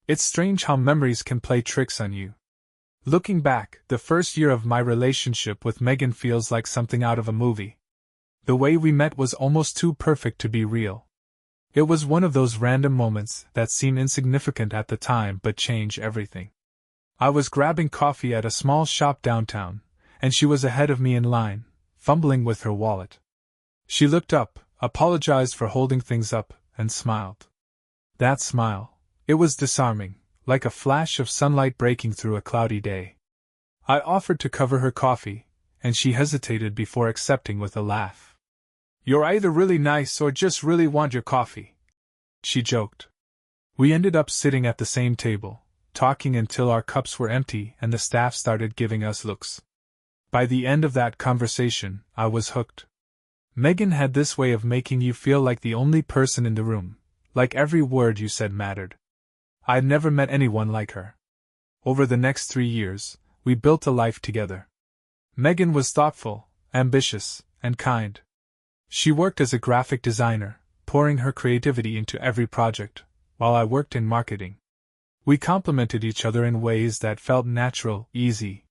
It's strange how memories can play tricks on you. Looking back, the first year of my relationship with Megan feels like something out of a movie. The way we met was almost too perfect to be real. It was one of those random moments that seem insignificant at the time but change everything. I was grabbing coffee at a small shop downtown, and she was ahead of me in line, fumbling with her wallet. She looked up, apologized for holding things up, and smiled. That smile, it was disarming, like a flash of sunlight breaking through a cloudy day. I offered to cover her coffee, and she hesitated before accepting with a laugh. "You're either really nice or just really want your coffee," she joked. We ended up sitting at the same table, talking until our cups were empty and the staff started giving us looks. By the end of that conversation, I was hooked. Megan had this way of making you feel like the only person in the room, like every word you said mattered. I'd never met anyone like her. Over the next 3 years, we built a life together. Megan was thoughtful, ambitious, and kind. She worked as a graphic designer, pouring her creativity into every project, while I worked in marketing. We complemented each other in ways that felt natural, easy.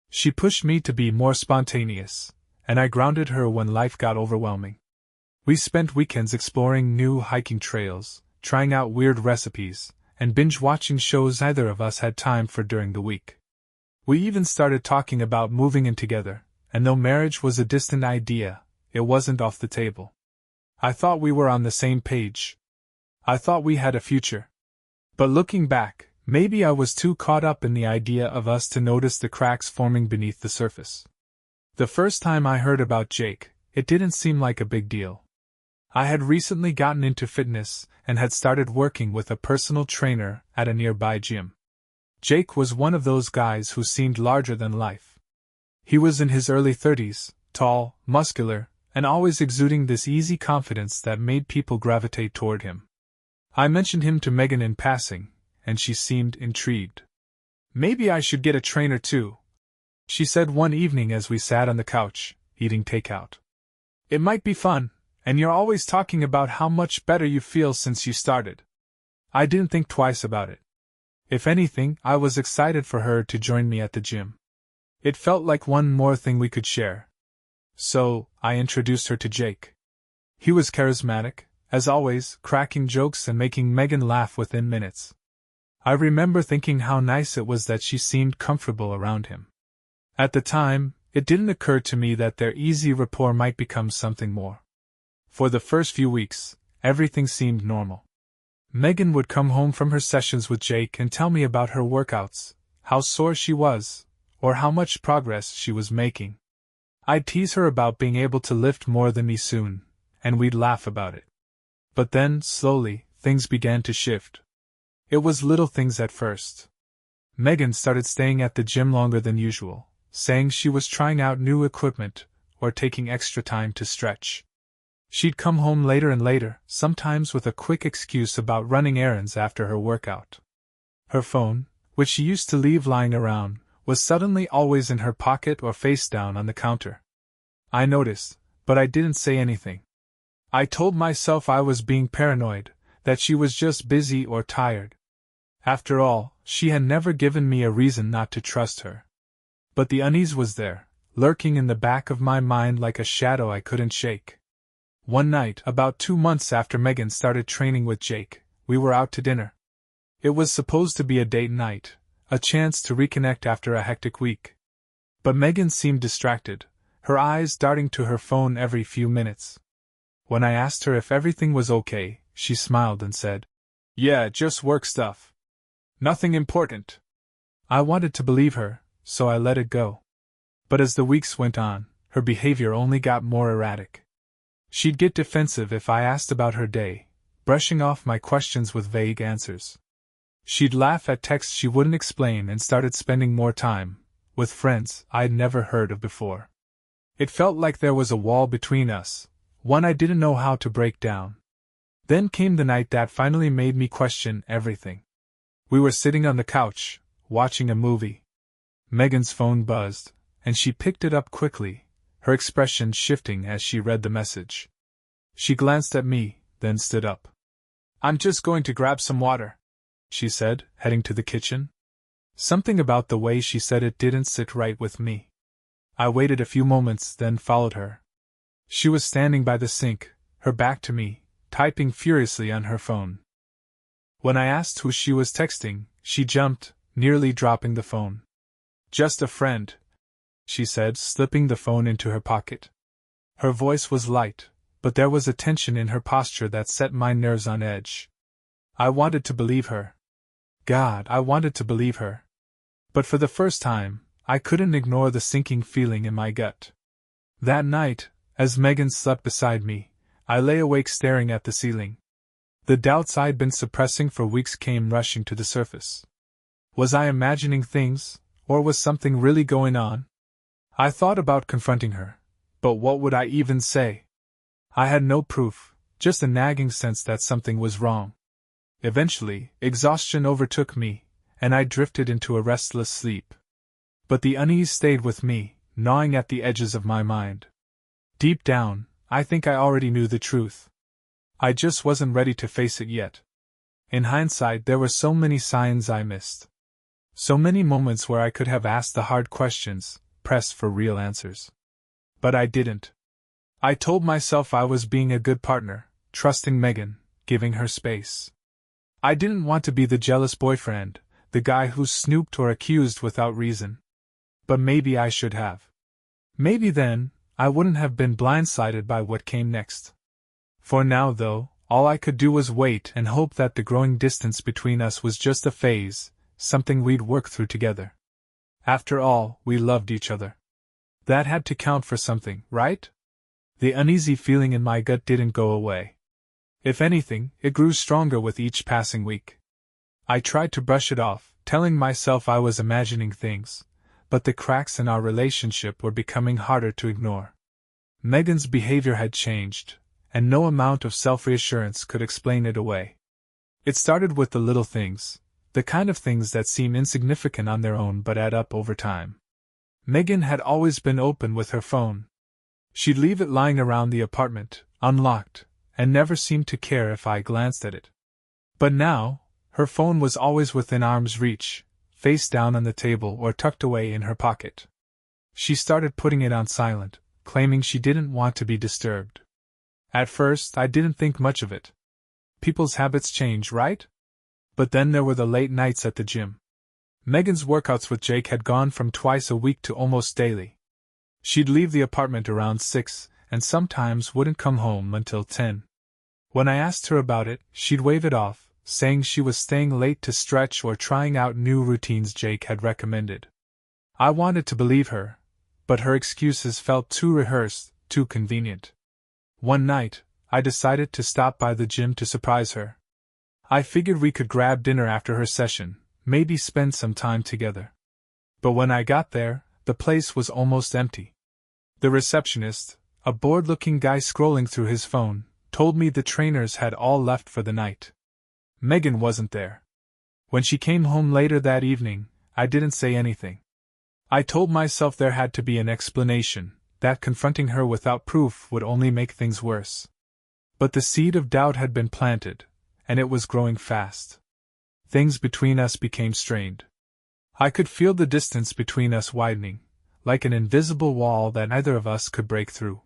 She pushed me to be more spontaneous, and I grounded her when life got overwhelming. We spent weekends exploring new hiking trails, trying out weird recipes, and binge-watching shows neither of us had time for during the week. We even started talking about moving in together, and though marriage was a distant idea, it wasn't off the table. I thought we were on the same page. I thought we had a future. But looking back, maybe I was too caught up in the idea of us to notice the cracks forming beneath the surface. The first time I heard about Jake, it didn't seem like a big deal. I had recently gotten into fitness and had started working with a personal trainer at a nearby gym. Jake was one of those guys who seemed larger than life. He was in his early 30s, tall, muscular, and always exuding this easy confidence that made people gravitate toward him. I mentioned him to Megan in passing, and she seemed intrigued. "Maybe I should get a trainer too," she said one evening as we sat on the couch, eating takeout. "It might be fun, and you're always talking about how much better you feel since you started." I didn't think twice about it. If anything, I was excited for her to join me at the gym. It felt like one more thing we could share. So, I introduced her to Jake. He was charismatic, as always, cracking jokes and making Megan laugh within minutes. I remember thinking how nice it was that she seemed comfortable around him. At the time, it didn't occur to me that their easy rapport might become something more. For the first few weeks, everything seemed normal. Megan would come home from her sessions with Jake and tell me about her workouts, how sore she was, or how much progress she was making. I'd tease her about being able to lift more than me soon, and we'd laugh about it. But then, slowly, things began to shift. It was little things at first. Megan started staying at the gym longer than usual, saying she was trying out new equipment, or taking extra time to stretch. She'd come home later and later, sometimes with a quick excuse about running errands after her workout. Her phone, which she used to leave lying around, was suddenly always in her pocket or face down on the counter. I noticed, but I didn't say anything. I told myself I was being paranoid, that she was just busy or tired. After all, she had never given me a reason not to trust her. But the unease was there, lurking in the back of my mind like a shadow I couldn't shake. One night, about 2 months after Megan started training with Jake, we were out to dinner. It was supposed to be a date night, a chance to reconnect after a hectic week. But Megan seemed distracted, her eyes darting to her phone every few minutes. When I asked her if everything was okay, she smiled and said, "Yeah, just work stuff. Nothing important." I wanted to believe her, so I let it go. But as the weeks went on, her behavior only got more erratic. She'd get defensive if I asked about her day, brushing off my questions with vague answers. She'd laugh at texts she wouldn't explain and started spending more time with friends I'd never heard of before. It felt like there was a wall between us, one I didn't know how to break down. Then came the night that finally made me question everything. We were sitting on the couch, watching a movie. Megan's phone buzzed, and she picked it up quickly, her expression shifting as she read the message. She glanced at me, then stood up. "I'm just going to grab some water." she said, heading to the kitchen. Something about the way she said it didn't sit right with me. I waited a few moments, then followed her. She was standing by the sink, her back to me, typing furiously on her phone. When I asked who she was texting, she jumped, nearly dropping the phone. "Just a friend," she said, slipping the phone into her pocket. Her voice was light, but there was a tension in her posture that set my nerves on edge. I wanted to believe her. God, I wanted to believe her. But for the first time, I couldn't ignore the sinking feeling in my gut. That night, as Megan slept beside me, I lay awake staring at the ceiling. The doubts I'd been suppressing for weeks came rushing to the surface. Was I imagining things, or was something really going on? I thought about confronting her, but what would I even say? I had no proof, just a nagging sense that something was wrong. Eventually, exhaustion overtook me, and I drifted into a restless sleep. But the unease stayed with me, gnawing at the edges of my mind. Deep down, I think I already knew the truth. I just wasn't ready to face it yet. In hindsight, there were so many signs I missed. So many moments where I could have asked the hard questions, pressed for real answers. But I didn't. I told myself I was being a good partner, trusting Megan, giving her space. I didn't want to be the jealous boyfriend, the guy who snooped or accused without reason. But maybe I should have. Maybe then, I wouldn't have been blindsided by what came next. For now, though, all I could do was wait and hope that the growing distance between us was just a phase, something we'd work through together. After all, we loved each other. That had to count for something, right? The uneasy feeling in my gut didn't go away. If anything, it grew stronger with each passing week. I tried to brush it off, telling myself I was imagining things, but the cracks in our relationship were becoming harder to ignore. Megan's behavior had changed, and no amount of self-reassurance could explain it away. It started with the little things, the kind of things that seem insignificant on their own but add up over time. Megan had always been open with her phone. She'd leave it lying around the apartment, unlocked, and never seemed to care if I glanced at it. But now, her phone was always within arm's reach, face down on the table or tucked away in her pocket. She started putting it on silent, claiming she didn't want to be disturbed. At first, I didn't think much of it. People's habits change, right? But then there were the late nights at the gym. Megan's workouts with Jake had gone from twice a week to almost daily. She'd leave the apartment around 6, and sometimes wouldn't come home until 10. When I asked her about it, she'd wave it off, saying she was staying late to stretch or trying out new routines Jake had recommended. I wanted to believe her, but her excuses felt too rehearsed, too convenient. One night, I decided to stop by the gym to surprise her. I figured we could grab dinner after her session, maybe spend some time together. But when I got there, the place was almost empty. The receptionist, a bored-looking guy scrolling through his phone, told me the trainers had all left for the night. Megan wasn't there. When she came home later that evening, I didn't say anything. I told myself there had to be an explanation, that confronting her without proof would only make things worse. But the seed of doubt had been planted, and it was growing fast. Things between us became strained. I could feel the distance between us widening, like an invisible wall that neither of us could break through.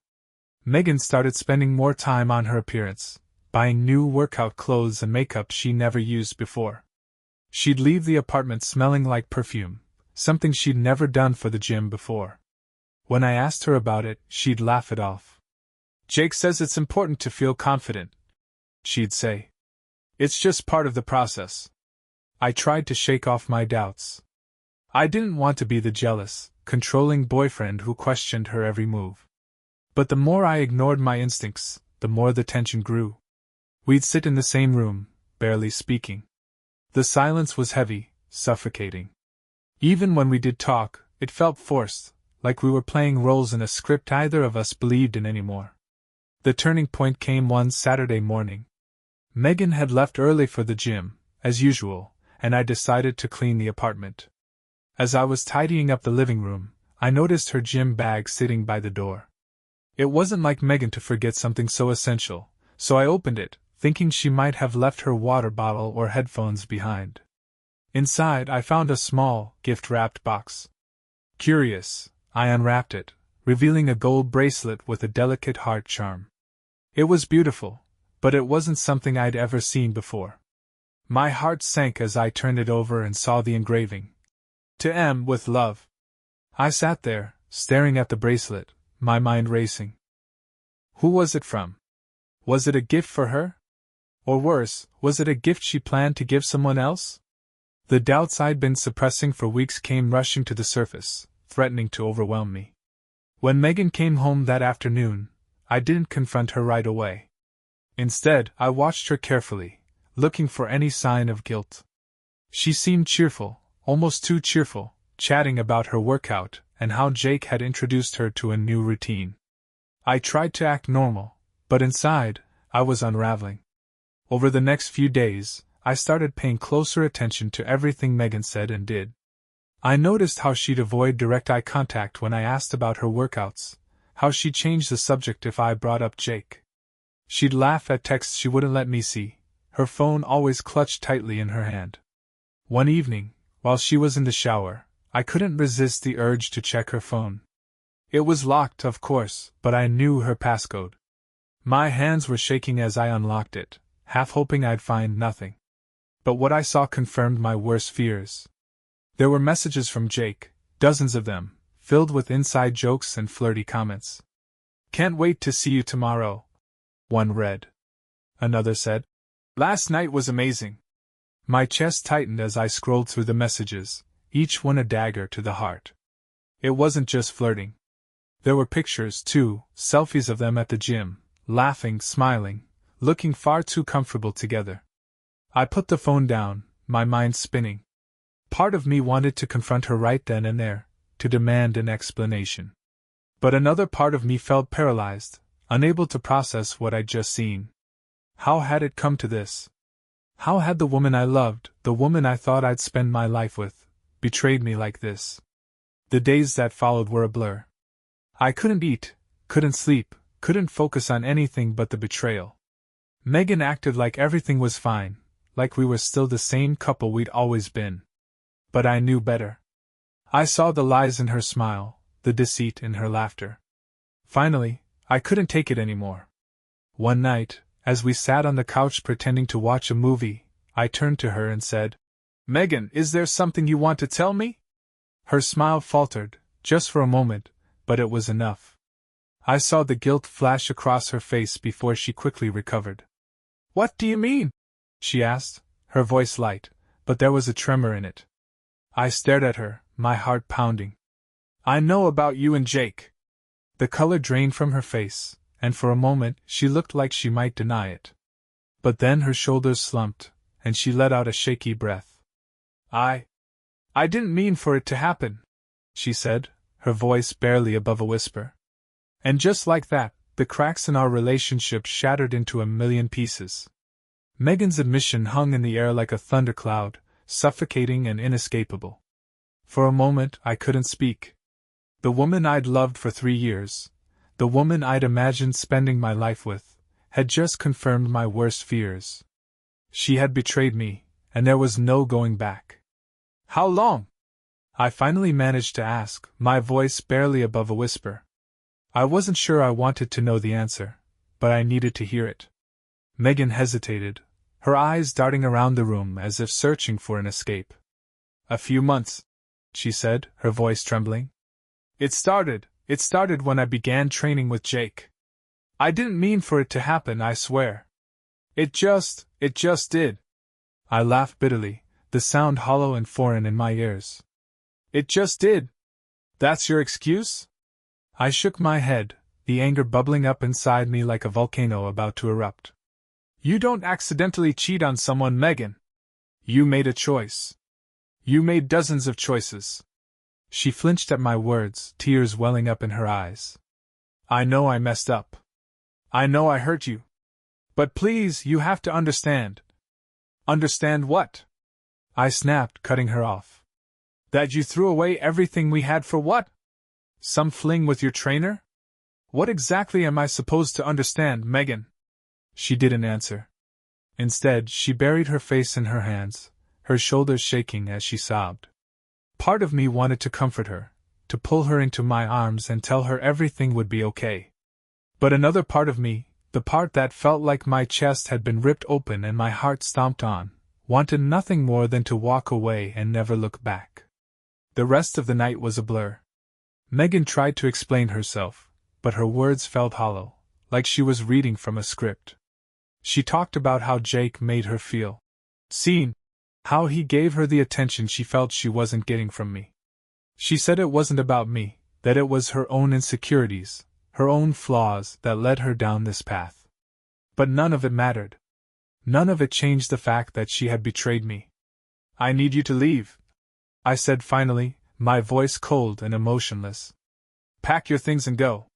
Megan started spending more time on her appearance, buying new workout clothes and makeup she never used before. She'd leave the apartment smelling like perfume, something she'd never done for the gym before. When I asked her about it, she'd laugh it off. "Jake says it's important to feel confident," she'd say. "It's just part of the process." I tried to shake off my doubts. I didn't want to be the jealous, controlling boyfriend who questioned her every move. But the more I ignored my instincts, the more the tension grew. We'd sit in the same room, barely speaking. The silence was heavy, suffocating. Even when we did talk, it felt forced, like we were playing roles in a script neither of us believed in anymore. The turning point came one Saturday morning. Megan had left early for the gym, as usual, and I decided to clean the apartment. As I was tidying up the living room, I noticed her gym bag sitting by the door. It wasn't like Megan to forget something so essential, so I opened it, thinking she might have left her water bottle or headphones behind. Inside, I found a small, gift-wrapped box. Curious, I unwrapped it, revealing a gold bracelet with a delicate heart charm. It was beautiful, but it wasn't something I'd ever seen before. My heart sank as I turned it over and saw the engraving. To M with love. I sat there, staring at the bracelet, my mind racing. Who was it from? Was it a gift for her? Or worse, was it a gift she planned to give someone else? The doubts I'd been suppressing for weeks came rushing to the surface, threatening to overwhelm me. When Megan came home that afternoon, I didn't confront her right away. Instead, I watched her carefully, looking for any sign of guilt. She seemed cheerful, almost too cheerful, chatting about her workout and how Jake had introduced her to a new routine. I tried to act normal, but inside, I was unraveling. Over the next few days, I started paying closer attention to everything Megan said and did. I noticed how she'd avoid direct eye contact when I asked about her workouts, how she changed the subject if I brought up Jake. She'd laugh at texts she wouldn't let me see, her phone always clutched tightly in her hand. One evening, while she was in the shower, I couldn't resist the urge to check her phone. It was locked, of course, but I knew her passcode. My hands were shaking as I unlocked it, half hoping I'd find nothing. But what I saw confirmed my worst fears. There were messages from Jake, dozens of them, filled with inside jokes and flirty comments. "Can't wait to see you tomorrow," one read. Another said, "Last night was amazing." My chest tightened as I scrolled through the messages, each one a dagger to the heart. It wasn't just flirting. There were pictures, too, selfies of them at the gym, laughing, smiling, looking far too comfortable together. I put the phone down, my mind spinning. Part of me wanted to confront her right then and there, to demand an explanation. But another part of me felt paralyzed, unable to process what I'd just seen. How had it come to this? How had the woman I loved, the woman I thought I'd spend my life with, betrayed me like this? The days that followed were a blur. I couldn't eat, couldn't sleep, couldn't focus on anything but the betrayal. Megan acted like everything was fine, like we were still the same couple we'd always been. But I knew better. I saw the lies in her smile, the deceit in her laughter. Finally, I couldn't take it anymore. One night, as we sat on the couch pretending to watch a movie, I turned to her and said, "Megan, is there something you want to tell me?" Her smile faltered, just for a moment, but it was enough. I saw the guilt flash across her face before she quickly recovered. "What do you mean?" she asked, her voice light, but there was a tremor in it. I stared at her, my heart pounding. "I know about you and Jake." The color drained from her face, and for a moment she looked like she might deny it. But then her shoulders slumped, and she let out a shaky breath. I didn't mean for it to happen," she said, her voice barely above a whisper. And just like that, the cracks in our relationship shattered into a million pieces. Megan's admission hung in the air like a thundercloud, suffocating and inescapable. For a moment, I couldn't speak. The woman I'd loved for 3 years, the woman I'd imagined spending my life with, had just confirmed my worst fears. She had betrayed me, and there was no going back. "How long?" I finally managed to ask, my voice barely above a whisper. I wasn't sure I wanted to know the answer, but I needed to hear it. Megan hesitated, her eyes darting around the room as if searching for an escape. "A few months," she said, her voice trembling. It started when I began training with Jake. I didn't mean for it to happen, I swear. It just did." I laughed bitterly, the sound hollow and foreign in my ears. "It just did? That's your excuse?" I shook my head, the anger bubbling up inside me like a volcano about to erupt. "You don't accidentally cheat on someone, Megan. You made a choice. You made dozens of choices." She flinched at my words, tears welling up in her eyes. "I know I messed up. I know I hurt you. But please, you have to understand." "Understand what?" I snapped, cutting her off. "That you threw away everything we had for what? Some fling with your trainer? What exactly am I supposed to understand, Megan?" She didn't answer. Instead, she buried her face in her hands, her shoulders shaking as she sobbed. Part of me wanted to comfort her, to pull her into my arms and tell her everything would be okay. But another part of me, the part that felt like my chest had been ripped open and my heart stomped on, wanted nothing more than to walk away and never look back. The rest of the night was a blur. Megan tried to explain herself, but her words felt hollow, like she was reading from a script. She talked about how Jake made her feel seen, how he gave her the attention she felt she wasn't getting from me. She said it wasn't about me, that it was her own insecurities, her own flaws that led her down this path. But none of it mattered. None of it changed the fact that she had betrayed me. "I need you to leave," I said finally, my voice cold and emotionless. "Pack your things and go.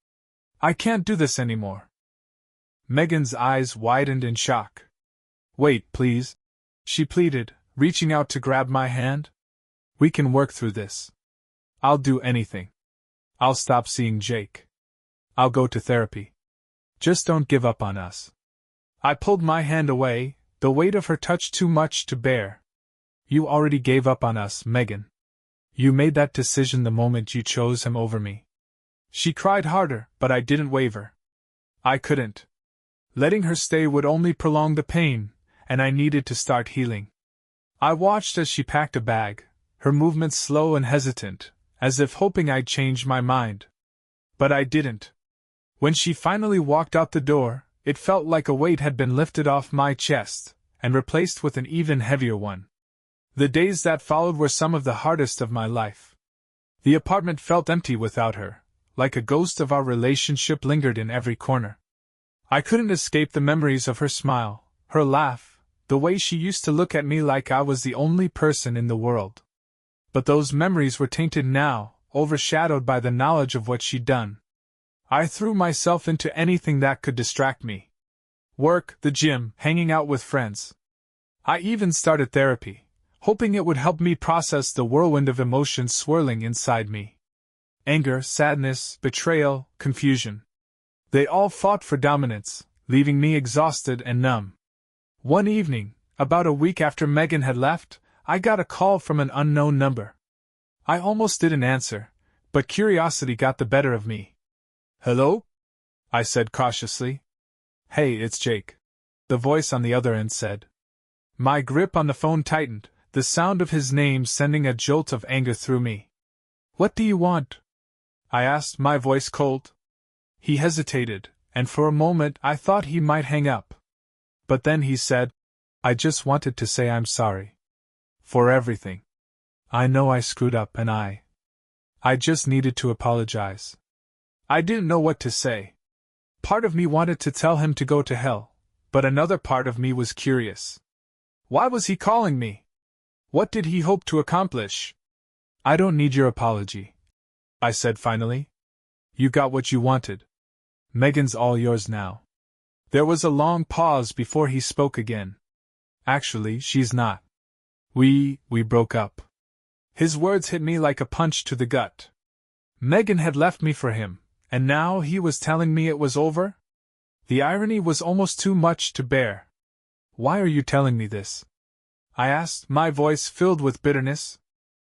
I can't do this anymore." Megan's eyes widened in shock. "Wait, please," she pleaded, reaching out to grab my hand. "We can work through this. I'll do anything. I'll stop seeing Jake. I'll go to therapy. Just don't give up on us." I pulled my hand away, the weight of her touch too much to bear. "You already gave up on us, Megan. You made that decision the moment you chose him over me." She cried harder, but I didn't waver. I couldn't. Letting her stay would only prolong the pain, and I needed to start healing. I watched as she packed a bag, her movements slow and hesitant, as if hoping I'd change my mind. But I didn't. When she finally walked out the door, it felt like a weight had been lifted off my chest, and replaced with an even heavier one. The days that followed were some of the hardest of my life. The apartment felt empty without her, like a ghost of our relationship lingered in every corner. I couldn't escape the memories of her smile, her laugh, the way she used to look at me like I was the only person in the world. But those memories were tainted now, overshadowed by the knowledge of what she'd done. I threw myself into anything that could distract me. Work, the gym, hanging out with friends. I even started therapy, hoping it would help me process the whirlwind of emotions swirling inside me. Anger, sadness, betrayal, confusion. They all fought for dominance, leaving me exhausted and numb. One evening, about a week after Megan had left, I got a call from an unknown number. I almost didn't answer, but curiosity got the better of me. "Hello?" I said cautiously. "Hey, it's Jake," the voice on the other end said. My grip on the phone tightened, the sound of his name sending a jolt of anger through me. "What do you want?" I asked, my voice cold. He hesitated, and for a moment I thought he might hang up. But then he said, "I just wanted to say I'm sorry. For everything. I know I screwed up and I just needed to apologize." I didn't know what to say. Part of me wanted to tell him to go to hell, but another part of me was curious. Why was he calling me? What did he hope to accomplish? "I don't need your apology," I said finally. "You got what you wanted. Megan's all yours now." There was a long pause before he spoke again. "Actually, she's not. We broke up." His words hit me like a punch to the gut. Megan had left me for him, and now he was telling me it was over? The irony was almost too much to bear. "Why are you telling me this?" I asked, my voice filled with bitterness.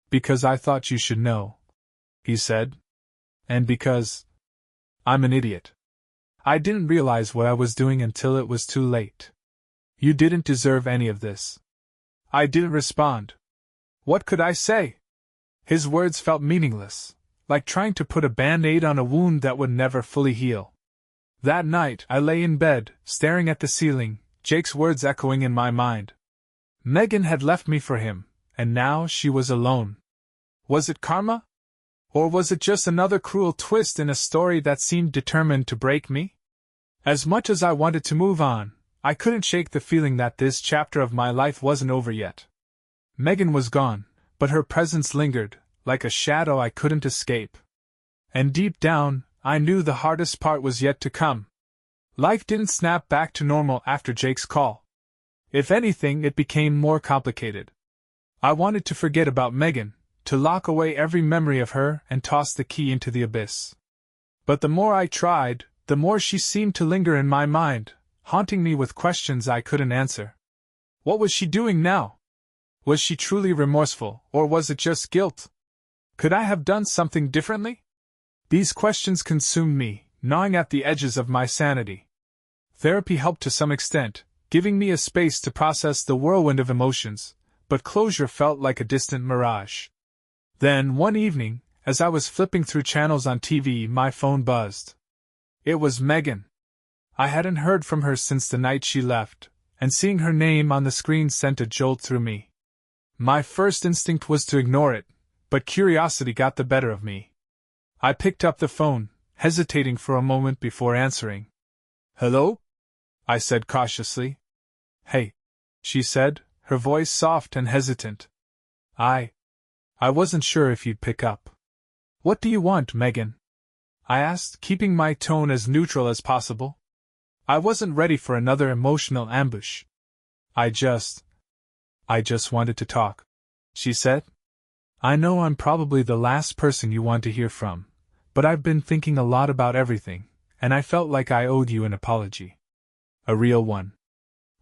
"Because I thought you should know," he said. "And because I'm an idiot. I didn't realize what I was doing until it was too late. You didn't deserve any of this." I didn't respond. What could I say? His words felt meaningless, like trying to put a band-aid on a wound that would never fully heal. That night, I lay in bed, staring at the ceiling, Jake's words echoing in my mind. Megan had left me for him, and now she was alone. Was it karma? Or was it just another cruel twist in a story that seemed determined to break me? As much as I wanted to move on, I couldn't shake the feeling that this chapter of my life wasn't over yet. Megan was gone, but her presence lingered, like a shadow I couldn't escape. And deep down, I knew the hardest part was yet to come. Life didn't snap back to normal after Jake's call. If anything, it became more complicated. I wanted to forget about Megan, to lock away every memory of her and toss the key into the abyss. But the more I tried, the more she seemed to linger in my mind, haunting me with questions I couldn't answer. What was she doing now? Was she truly remorseful, or was it just guilt? Could I have done something differently? These questions consumed me, gnawing at the edges of my sanity. Therapy helped to some extent, giving me a space to process the whirlwind of emotions, but closure felt like a distant mirage. Then, one evening, as I was flipping through channels on TV, my phone buzzed. It was Megan. I hadn't heard from her since the night she left, and seeing her name on the screen sent a jolt through me. My first instinct was to ignore it, but curiosity got the better of me. I picked up the phone, hesitating for a moment before answering. "Hello?" I said cautiously. "Hey," she said, her voice soft and hesitant. I wasn't sure if you'd pick up." "What do you want, Megan?" I asked, keeping my tone as neutral as possible. I wasn't ready for another emotional ambush. I just wanted to talk," she said. "I know I'm probably the last person you want to hear from, but I've been thinking a lot about everything, and I felt like I owed you an apology. A real one."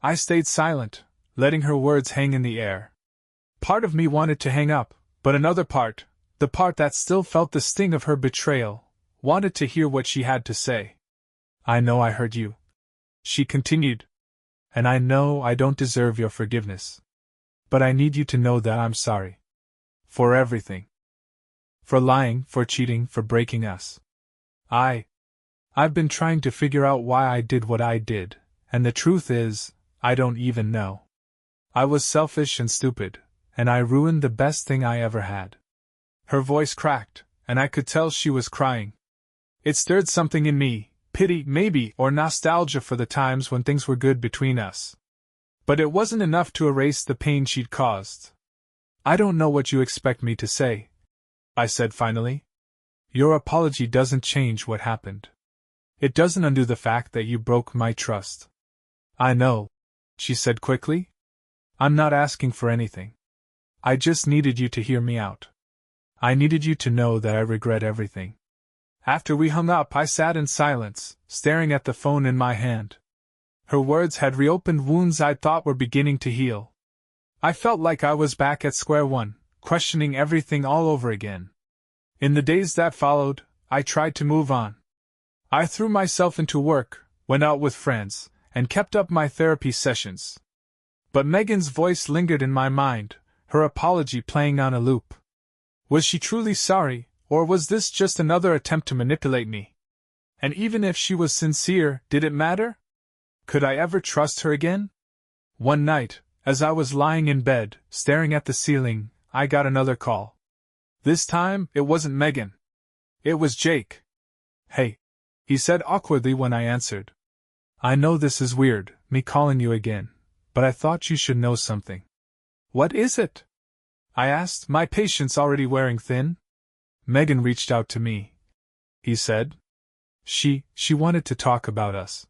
I stayed silent, letting her words hang in the air. Part of me wanted to hang up, but another part, the part that still felt the sting of her betrayal, wanted to hear what she had to say. "I know I hurt you," she continued, "and I know I don't deserve your forgiveness. But I need you to know that I'm sorry. For everything. For lying, for cheating, for breaking us. I've been trying to figure out why I did what I did, and the truth is, I don't even know. I was selfish and stupid, and I ruined the best thing I ever had." Her voice cracked, and I could tell she was crying. It stirred something in me, pity, maybe, or nostalgia for the times when things were good between us. But it wasn't enough to erase the pain she'd caused. "I don't know what you expect me to say," I said finally. "Your apology doesn't change what happened. It doesn't undo the fact that you broke my trust." "I know," she said quickly. "I'm not asking for anything. I just needed you to hear me out. I needed you to know that I regret everything." After we hung up, I sat in silence, staring at the phone in my hand. Her words had reopened wounds I'd thought were beginning to heal. I felt like I was back at square one, questioning everything all over again. In the days that followed, I tried to move on. I threw myself into work, went out with friends, and kept up my therapy sessions. But Megan's voice lingered in my mind, her apology playing on a loop. Was she truly sorry, or was this just another attempt to manipulate me? And even if she was sincere, did it matter? Could I ever trust her again? One night, as I was lying in bed, staring at the ceiling, I got another call. This time, it wasn't Megan. It was Jake. "Hey," he said awkwardly when I answered. "I know this is weird, me calling you again, but I thought you should know something." "What is it?" I asked, my patience already wearing thin. "Megan reached out to me," he said. She wanted to talk about us.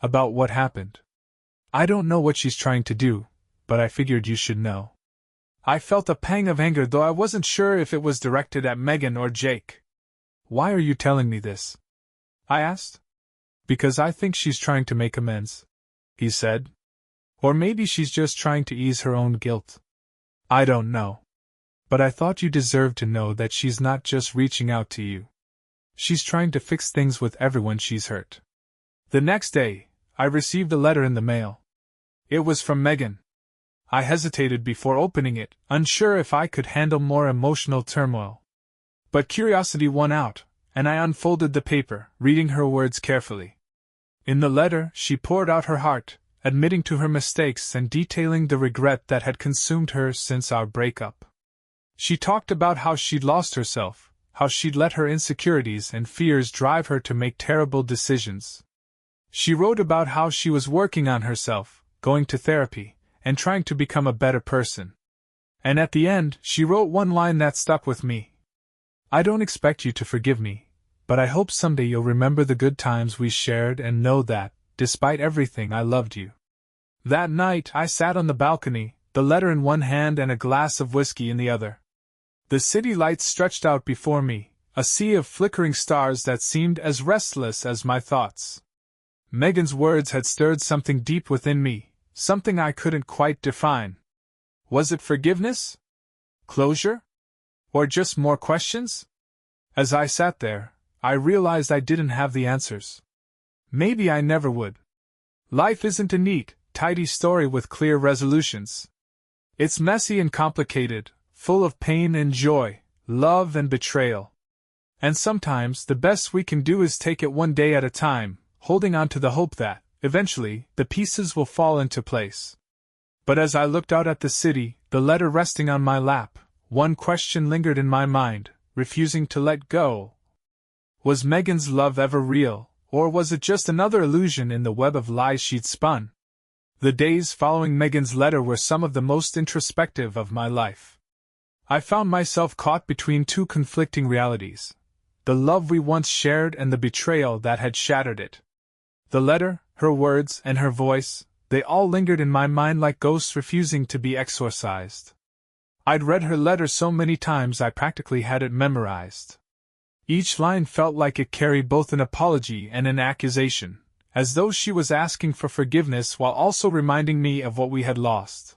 About what happened. I don't know what she's trying to do, but I figured you should know." I felt a pang of anger, though I wasn't sure if it was directed at Megan or Jake. "Why are you telling me this?" I asked. "Because I think she's trying to make amends," he said. "Or maybe she's just trying to ease her own guilt. I don't know. But I thought you deserved to know that she's not just reaching out to you. She's trying to fix things with everyone she's hurt." The next day, I received a letter in the mail. It was from Megan. I hesitated before opening it, unsure if I could handle more emotional turmoil. But curiosity won out, and I unfolded the paper, reading her words carefully. In the letter, she poured out her heart, admitting to her mistakes and detailing the regret that had consumed her since our breakup. She talked about how she'd lost herself, how she'd let her insecurities and fears drive her to make terrible decisions. She wrote about how she was working on herself, going to therapy, and trying to become a better person. And at the end, she wrote one line that stuck with me. "I don't expect you to forgive me, but I hope someday you'll remember the good times we shared and know that, despite everything, I loved you." That night, I sat on the balcony, the letter in one hand and a glass of whiskey in the other. The city lights stretched out before me, a sea of flickering stars that seemed as restless as my thoughts. Megan's words had stirred something deep within me, something I couldn't quite define. Was it forgiveness? Closure? Or just more questions? As I sat there, I realized I didn't have the answers. Maybe I never would. Life isn't a neat, tidy story with clear resolutions. It's messy and complicated, full of pain and joy, love and betrayal. And sometimes the best we can do is take it one day at a time, holding on to the hope that, eventually, the pieces will fall into place. But as I looked out at the city, the letter resting on my lap, one question lingered in my mind, refusing to let go. Was Megan's love ever real, or was it just another illusion in the web of lies she'd spun? The days following Megan's letter were some of the most introspective of my life. I found myself caught between two conflicting realities: the love we once shared and the betrayal that had shattered it. The letter, her words, and her voice, they all lingered in my mind like ghosts refusing to be exorcised. I'd read her letter so many times I practically had it memorized. Each line felt like it carried both an apology and an accusation, as though she was asking for forgiveness while also reminding me of what we had lost.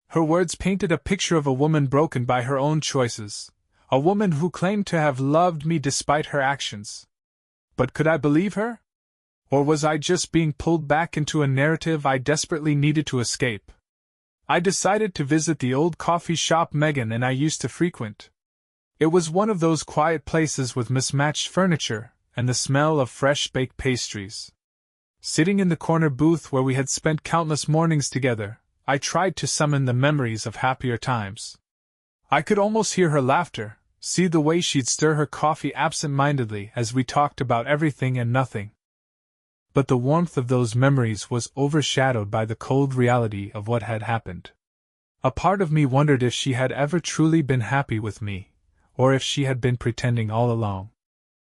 Her words painted a picture of a woman broken by her own choices, a woman who claimed to have loved me despite her actions. But could I believe her? Or was I just being pulled back into a narrative I desperately needed to escape? I decided to visit the old coffee shop Megan and I used to frequent. It was one of those quiet places with mismatched furniture and the smell of fresh baked pastries. Sitting in the corner booth where we had spent countless mornings together, I tried to summon the memories of happier times. I could almost hear her laughter, see the way she'd stir her coffee absent-mindedly as we talked about everything and nothing. But the warmth of those memories was overshadowed by the cold reality of what had happened. A part of me wondered if she had ever truly been happy with me, or if she had been pretending all along.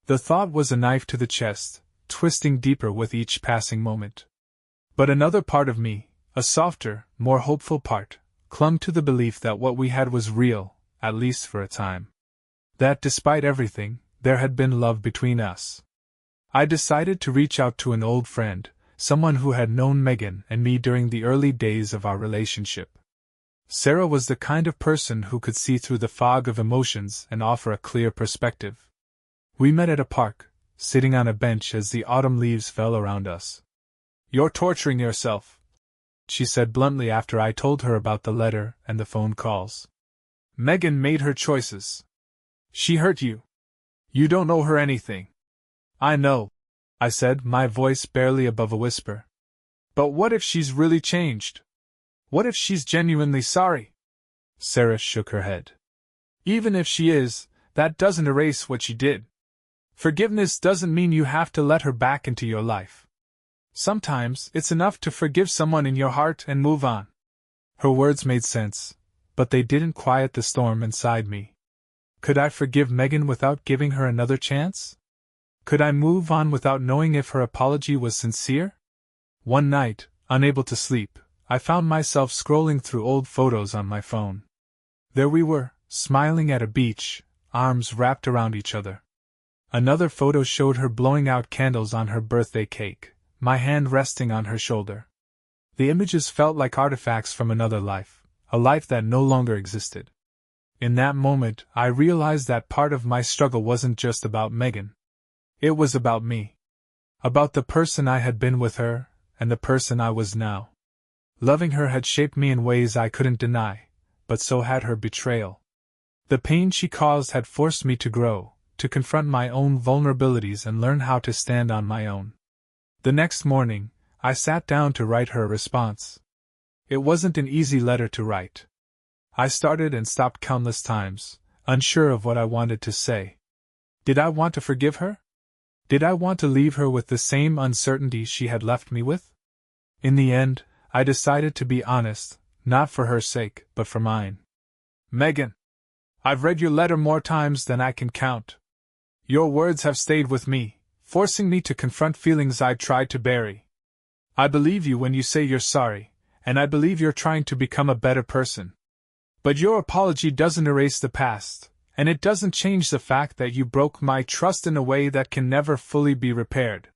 The thought was a knife to the chest, twisting deeper with each passing moment. But another part of me, a softer, more hopeful part, clung to the belief that what we had was real, at least for a time. That despite everything, there had been love between us. I decided to reach out to an old friend, someone who had known Megan and me during the early days of our relationship. Sarah was the kind of person who could see through the fog of emotions and offer a clear perspective. We met at a park, sitting on a bench as the autumn leaves fell around us. "You're torturing yourself," she said bluntly after I told her about the letter and the phone calls. "Megan made her choices. She hurt you. You don't owe her anything." "I know," I said, my voice barely above a whisper. "But what if she's really changed? What if she's genuinely sorry?" Sarah shook her head. "Even if she is, that doesn't erase what she did. Forgiveness doesn't mean you have to let her back into your life. Sometimes it's enough to forgive someone in your heart and move on." Her words made sense, but they didn't quiet the storm inside me. Could I forgive Megan without giving her another chance? Could I move on without knowing if her apology was sincere? One night, unable to sleep, I found myself scrolling through old photos on my phone. There we were, smiling at a beach, arms wrapped around each other. Another photo showed her blowing out candles on her birthday cake, my hand resting on her shoulder. The images felt like artifacts from another life, a life that no longer existed. In that moment, I realized that part of my struggle wasn't just about Megan. It was about me. About the person I had been with her, and the person I was now. Loving her had shaped me in ways I couldn't deny, but so had her betrayal. The pain she caused had forced me to grow, to confront my own vulnerabilities and learn how to stand on my own. The next morning, I sat down to write her a response. It wasn't an easy letter to write. I started and stopped countless times, unsure of what I wanted to say. Did I want to forgive her? Did I want to leave her with the same uncertainty she had left me with? In the end, I decided to be honest, not for her sake, but for mine. "Megan, I've read your letter more times than I can count. Your words have stayed with me, forcing me to confront feelings I tried to bury. I believe you when you say you're sorry, and I believe you're trying to become a better person. But your apology doesn't erase the past, and it doesn't change the fact that you broke my trust in a way that can never fully be repaired.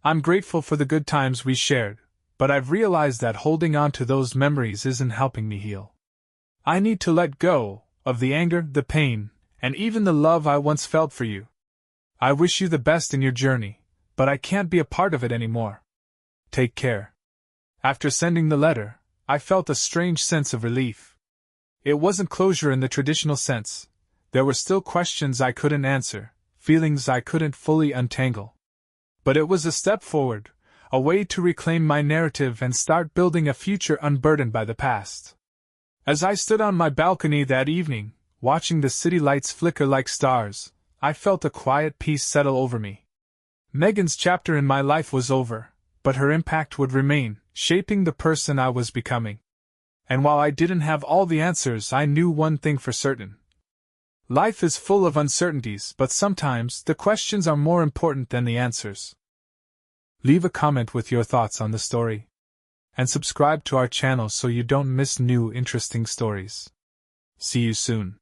I'm grateful for the good times we shared, but I've realized that holding on to those memories isn't helping me heal. I need to let go of the anger, the pain, and even the love I once felt for you. I wish you the best in your journey, but I can't be a part of it anymore. Take care. After sending the letter, I felt a strange sense of relief. It wasn't closure in the traditional sense. There were still questions I couldn't answer, feelings I couldn't fully untangle. But it was a step forward, a way to reclaim my narrative and start building a future unburdened by the past. As I stood on my balcony that evening, watching the city lights flicker like stars, I felt a quiet peace settle over me. Megan's chapter in my life was over, but her impact would remain, shaping the person I was becoming. And while I didn't have all the answers, I knew one thing for certain. Life is full of uncertainties, but sometimes the questions are more important than the answers. Leave a comment with your thoughts on the story. And subscribe to our channel so you don't miss new interesting stories. See you soon.